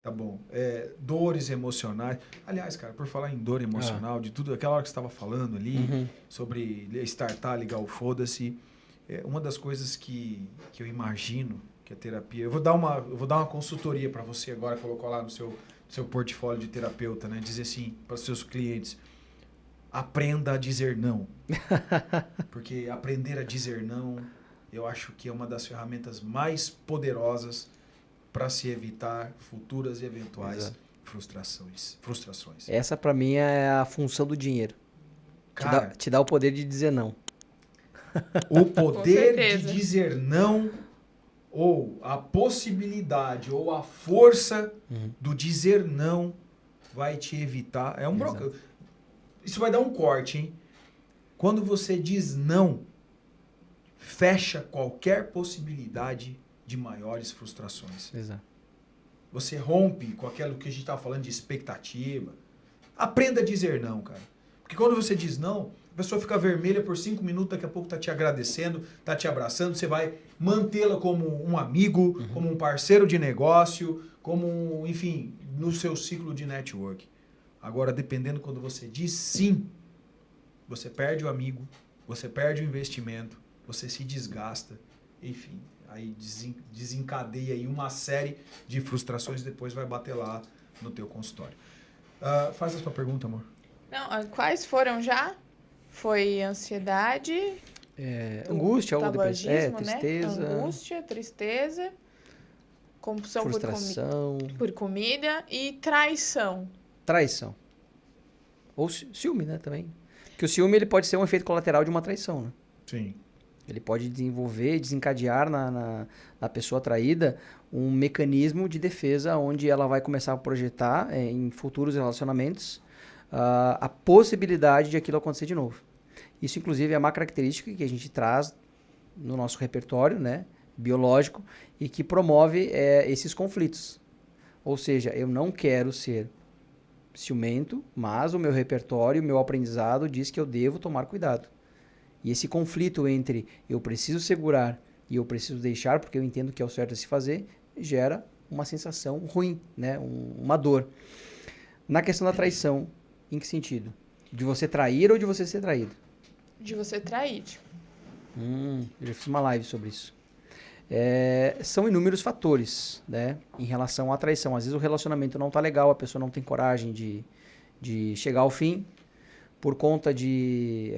Tá bom. Dores emocionais. Aliás, cara, por falar em dor emocional, de tudo, aquela hora que você estava falando ali, sobre startar, ligar o foda-se, uma das coisas que eu imagino que a terapia. Eu vou dar uma consultoria para você agora, colocar lá no seu portfólio de terapeuta, né? Dizer assim para os seus clientes: aprenda a dizer não. Porque aprender a dizer não, eu acho que é uma das ferramentas mais poderosas para se evitar futuras e eventuais frustrações. Essa pra mim é a função do dinheiro. Cara, Te dá o poder de dizer não. o Com poder de certeza. dizer não, ou a possibilidade, ou a força do dizer não vai te evitar. Isso vai dar um corte, hein? Quando você diz não, fecha qualquer possibilidade de maiores frustrações. Exato. Você rompe com aquilo que a gente estava falando de expectativa. Aprenda a dizer não, cara. Porque quando você diz não, a pessoa fica vermelha por 5 minutos, daqui a pouco tá te agradecendo, tá te abraçando, você vai mantê-la como um amigo, como um parceiro de negócio, enfim, no seu ciclo de network. Agora, dependendo quando você diz sim, você perde o amigo, você perde o investimento, você se desgasta, enfim. Aí desencadeia aí uma série de frustrações e depois vai bater lá no teu consultório. Faz a sua pergunta, amor. Não, quais foram já? Foi ansiedade, Angústia, ou tabagismo, tristeza, né? Angústia, tristeza, compulsão frustração, por comida e traição. traição. Ou ciúme, né, também. Porque o ciúme ele pode ser um efeito colateral de uma traição, né? Sim. Ele pode desencadear na pessoa traída um mecanismo de defesa onde ela vai começar a projetar em futuros relacionamentos a possibilidade de aquilo acontecer de novo. Isso, inclusive, é uma característica que a gente traz no nosso repertório, né, biológico, e que promove esses conflitos. Ou seja, eu não quero ser ciumento, mas o meu repertório, o meu aprendizado diz que eu devo tomar cuidado. E esse conflito entre eu preciso segurar e eu preciso deixar porque eu entendo que é o certo a se fazer, gera uma sensação ruim, né? Uma dor. Na questão da traição, em que sentido? De você trair ou de você ser traído? De você trair. Eu já fiz uma live sobre isso. São inúmeros fatores, né, em relação à traição. Às vezes o relacionamento não está legal, a pessoa não tem coragem de chegar ao fim, por conta de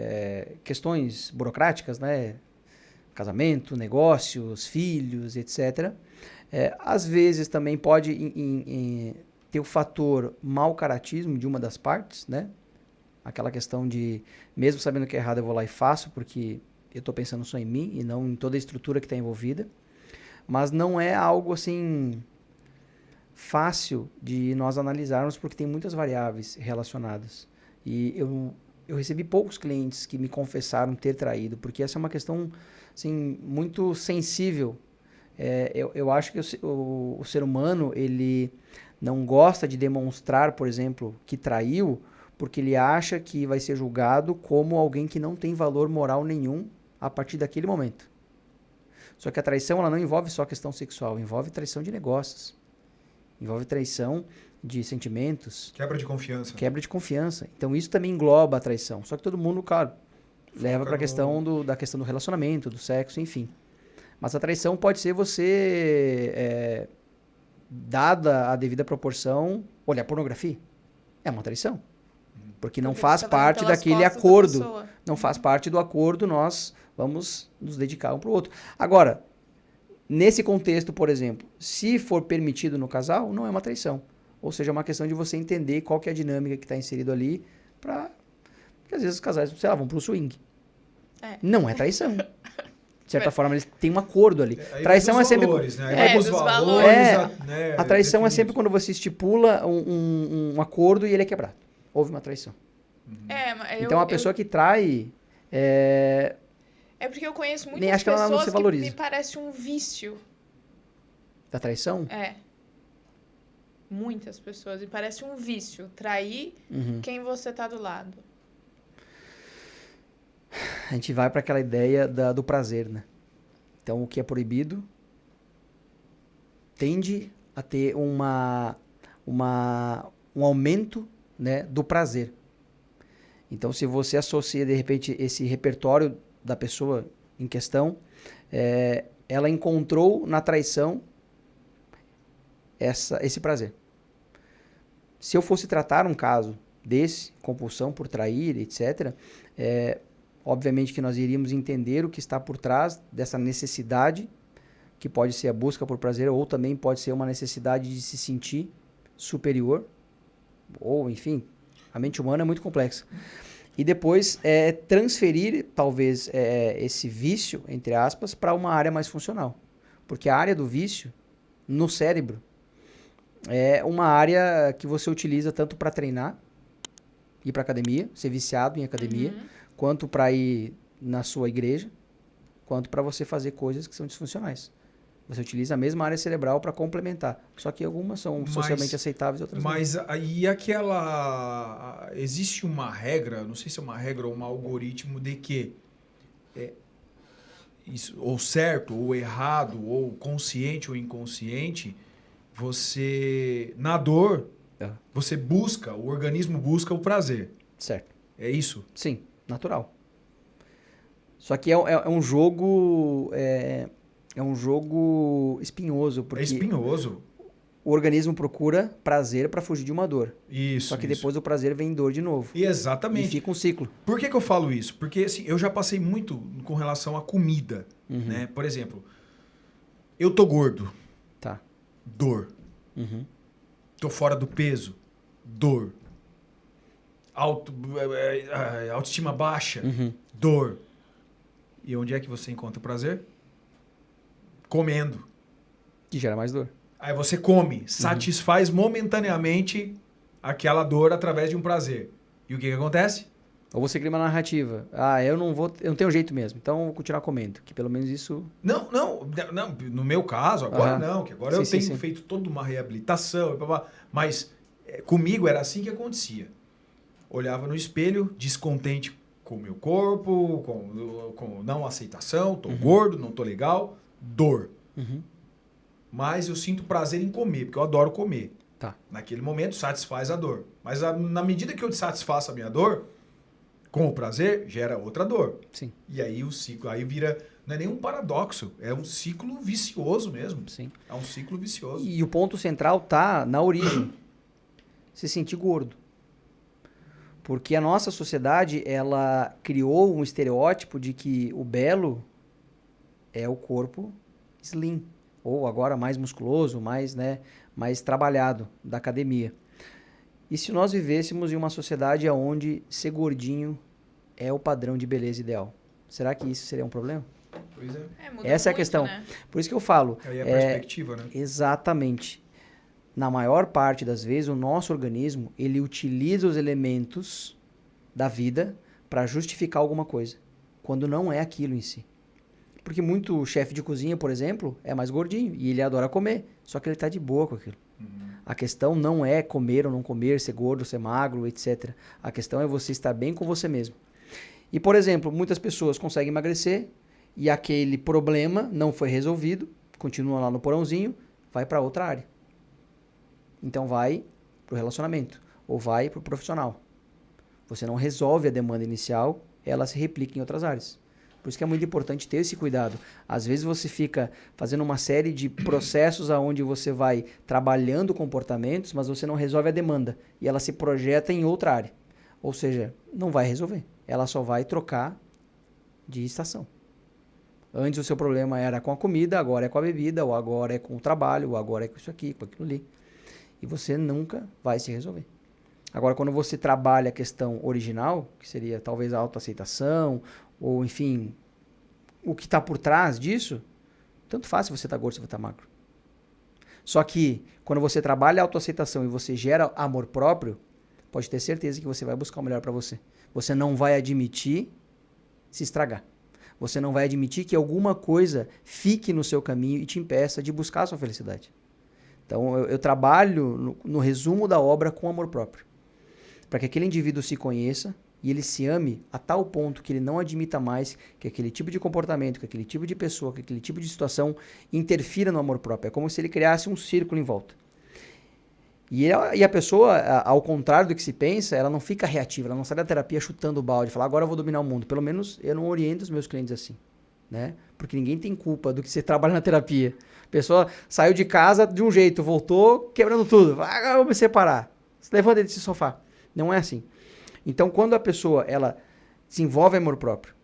questões burocráticas, né? Casamento, negócios, filhos, etc. Às vezes também pode ter o fator mau caratismo de uma das partes, né? Aquela questão de, mesmo sabendo que é errado, eu vou lá e faço, porque eu estou pensando só em mim e não em toda a estrutura que está envolvida. Mas não é algo assim fácil de nós analisarmos, porque tem muitas variáveis relacionadas. E eu recebi poucos clientes que me confessaram ter traído, porque essa é uma questão assim, muito sensível. Eu acho que o ser humano ele não gosta de demonstrar, por exemplo, que traiu, porque ele acha que vai ser julgado como alguém que não tem valor moral nenhum a partir daquele momento. Só que a traição ela não envolve só a questão sexual, envolve traição de negócios, envolve traição de sentimentos. Quebra de confiança. Quebra de confiança. Então isso também engloba a traição. Só que todo mundo, claro, leva para a questão da questão do relacionamento, do sexo, enfim. Mas a traição pode ser você, dada a devida proporção, olhar pornografia. É uma traição. Porque não faz parte daquele acordo. Não faz parte do acordo, nós vamos nos dedicar um para o outro. Agora, nesse contexto, por exemplo, se for permitido no casal, não é uma traição. Ou seja, é uma questão de você entender qual que é a dinâmica que está inserido ali, porque às vezes os casais, sei lá, vão pro swing. Não é traição. De certa forma, eles têm um acordo ali. Traição é sempre... valores, né? Dos valores, a traição é sempre quando você estipula um acordo e ele é quebrado. Houve uma traição. Então, a pessoa que trai... É porque eu conheço muitas pessoas que me parece um vício. Da traição? Muitas pessoas. E parece um vício. Trair quem você tá do lado. A gente vai para aquela ideia do prazer, né? Então, o que é proibido tende a ter uma um aumento, né, do prazer. Então, se você associa, de repente, esse repertório da pessoa em questão, ela encontrou na traição esse prazer. Se eu fosse tratar um caso desse, compulsão por trair, etc., obviamente que nós iríamos entender o que está por trás dessa necessidade, que pode ser a busca por prazer, ou também pode ser uma necessidade de se sentir superior, ou enfim, a mente humana é muito complexa. E depois transferir, talvez, esse vício, entre aspas, para uma área mais funcional. Porque a área do vício, no cérebro, é uma área que você utiliza tanto para treinar, ir para academia, ser viciado em academia, quanto para ir na sua igreja, quanto para você fazer coisas que são disfuncionais. Você utiliza a mesma área cerebral para complementar. Só que algumas são socialmente aceitáveis e outras não. Mas aí existe uma regra, não sei se é uma regra ou um algoritmo de que isso, ou certo, ou errado, ou consciente ou inconsciente, você, na dor, você busca, o organismo busca o prazer. Certo. É isso? Sim, natural. Só que é um jogo... É um jogo espinhoso. Porque é espinhoso. O organismo procura prazer para fugir de uma dor. Isso. Só que depois do prazer vem dor de novo. Exatamente. E fica um ciclo. Por que eu falo isso? Porque assim, eu já passei muito com relação à comida. Né? Por exemplo, eu tô gordo. Tá. Dor. Tô fora do peso. Dor. Autoestima baixa. Dor. E onde é que você encontra prazer? Comendo. Que gera mais dor. Aí você come, satisfaz momentaneamente aquela dor através de um prazer. E o que acontece? Ou você cria uma narrativa. Eu não tenho jeito mesmo, então eu vou continuar comendo. Que pelo menos isso... Não, no meu caso, agora não, que agora eu tenho feito toda uma reabilitação, mas comigo era assim que acontecia. Olhava no espelho, descontente com o meu corpo, com não aceitação, tô gordo, não tô legal, dor. Mas eu sinto prazer em comer, porque eu adoro comer. Tá. Naquele momento satisfaz a dor. Mas na medida que eu satisfaço a minha dor, com o prazer, gera outra dor. Sim. E aí o ciclo, aí vira, não é nem um paradoxo, é um ciclo vicioso mesmo. Sim. É um ciclo vicioso. E o ponto central tá na origem. Se sentir gordo. Porque a nossa sociedade, ela criou um estereótipo de que o belo é o corpo slim. Ou agora mais musculoso, mais trabalhado da academia. E se nós vivêssemos em uma sociedade onde ser gordinho é o padrão de beleza ideal? Será que isso seria um problema? Pois é. Essa é a questão. Né? Por isso que eu falo. Aí é a perspectiva, né? Exatamente. Na maior parte das vezes, o nosso organismo, ele utiliza os elementos da vida para justificar alguma coisa, quando não é aquilo em si. Porque muito chefe de cozinha, por exemplo, é mais gordinho e ele adora comer, só que ele está de boa com aquilo. A questão não é comer ou não comer, ser gordo, ser magro, etc. A questão é você estar bem com você mesmo. E, por exemplo, muitas pessoas conseguem emagrecer e aquele problema não foi resolvido, continua lá no porãozinho, vai para outra área. Então vai para o relacionamento ou vai para o profissional. Você não resolve a demanda inicial, ela se replica em outras áreas. Por isso que é muito importante ter esse cuidado. Às vezes você fica fazendo uma série de processos onde você vai trabalhando comportamentos, mas você não resolve a demanda. E ela se projeta em outra área. Ou seja, não vai resolver. Ela só vai trocar de estação. Antes o seu problema era com a comida, agora é com a bebida, ou agora é com o trabalho, ou agora é com isso aqui, com aquilo ali. E você nunca vai se resolver. Agora, quando você trabalha a questão original, que seria talvez a autoaceitação, ou enfim, o que está por trás disso, tanto faz se você está gordo ou se você está magro. Só que, quando você trabalha a autoaceitação e você gera amor próprio, pode ter certeza que você vai buscar o melhor para você. Você não vai admitir se estragar. Você não vai admitir que alguma coisa fique no seu caminho e te impeça de buscar a sua felicidade. Então, eu trabalho no resumo da obra com amor próprio. Para que aquele indivíduo se conheça e ele se ame a tal ponto que ele não admita mais que aquele tipo de comportamento, que aquele tipo de pessoa, que aquele tipo de situação interfira no amor próprio. É como se ele criasse um círculo em volta. E a pessoa, ao contrário do que se pensa, ela não fica reativa, ela não sai da terapia chutando o balde, fala, agora eu vou dominar o mundo. Pelo menos eu não oriento os meus clientes assim, né? Porque ninguém tem culpa do que você trabalha na terapia. A pessoa saiu de casa de um jeito, voltou quebrando tudo. Agora eu vou me separar. Se levanta desse sofá. Não é assim. Então, quando a pessoa ela desenvolve amor próprio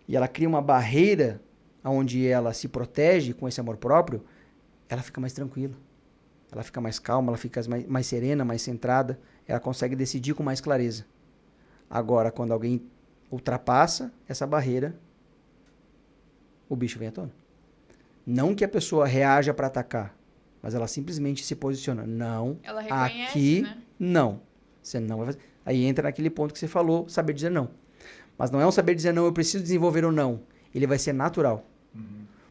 e ela cria uma barreira onde ela se protege com esse amor próprio, ela fica mais tranquila. Ela fica mais calma, ela fica mais serena, mais centrada. Ela consegue decidir com mais clareza. Agora, quando alguém ultrapassa essa barreira, o bicho vem à tona. Não que a pessoa reaja para atacar, mas ela simplesmente se posiciona. Não, ela reconhece, aqui, né? não. Você não vai fazer. Aí entra naquele ponto que você falou, saber dizer não. Mas não é um saber dizer não, eu preciso desenvolver ou não. Ele vai ser natural.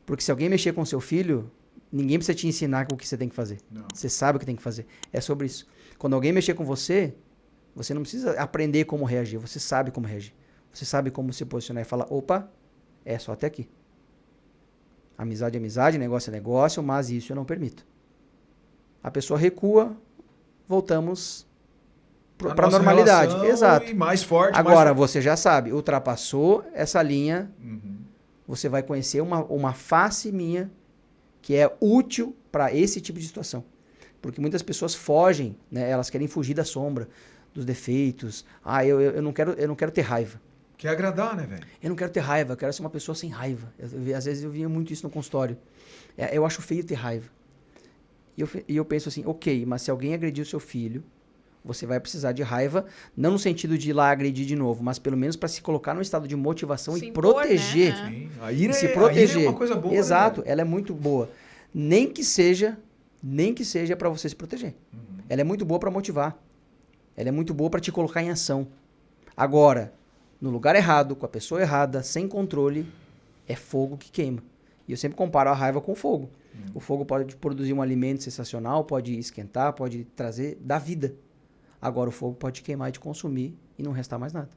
Porque se alguém mexer com seu filho, ninguém precisa te ensinar o que você tem que fazer. Não. Você sabe o que tem que fazer. É sobre isso. Quando alguém mexer com você, você não precisa aprender como reagir. Você sabe como reagir. Você sabe como se posicionar e falar, opa, é só até aqui. Amizade é amizade, negócio é negócio, mas isso eu não permito. A pessoa recua, voltamos para a normalidade. Exato. E mais forte. Agora, você já sabe, ultrapassou essa linha, você vai conhecer uma face minha que é útil para esse tipo de situação. Porque muitas pessoas fogem, né? Elas querem fugir da sombra, dos defeitos. Eu não quero ter raiva. Quer agradar, né, velho? Eu não quero ter raiva, eu quero ser uma pessoa sem raiva. Às vezes eu via muito isso no consultório. Eu acho feio ter raiva. E eu penso assim, ok, mas se alguém agredir o seu filho, você vai precisar de raiva, não no sentido de ir lá agredir de novo, mas pelo menos para se colocar num estado de motivação e proteger. Né? Sim. A ira se proteger. A ira é uma coisa boa. Exato, né? Ela é muito boa. Nem que seja para você se proteger. Ela é muito boa para motivar. Ela é muito boa para te colocar em ação. Agora, no lugar errado, com a pessoa errada, sem controle, é fogo que queima. E eu sempre comparo a raiva com o fogo. O fogo pode produzir um alimento sensacional, pode esquentar, pode dar vida. Agora o fogo pode te queimar e te consumir e não restar mais nada.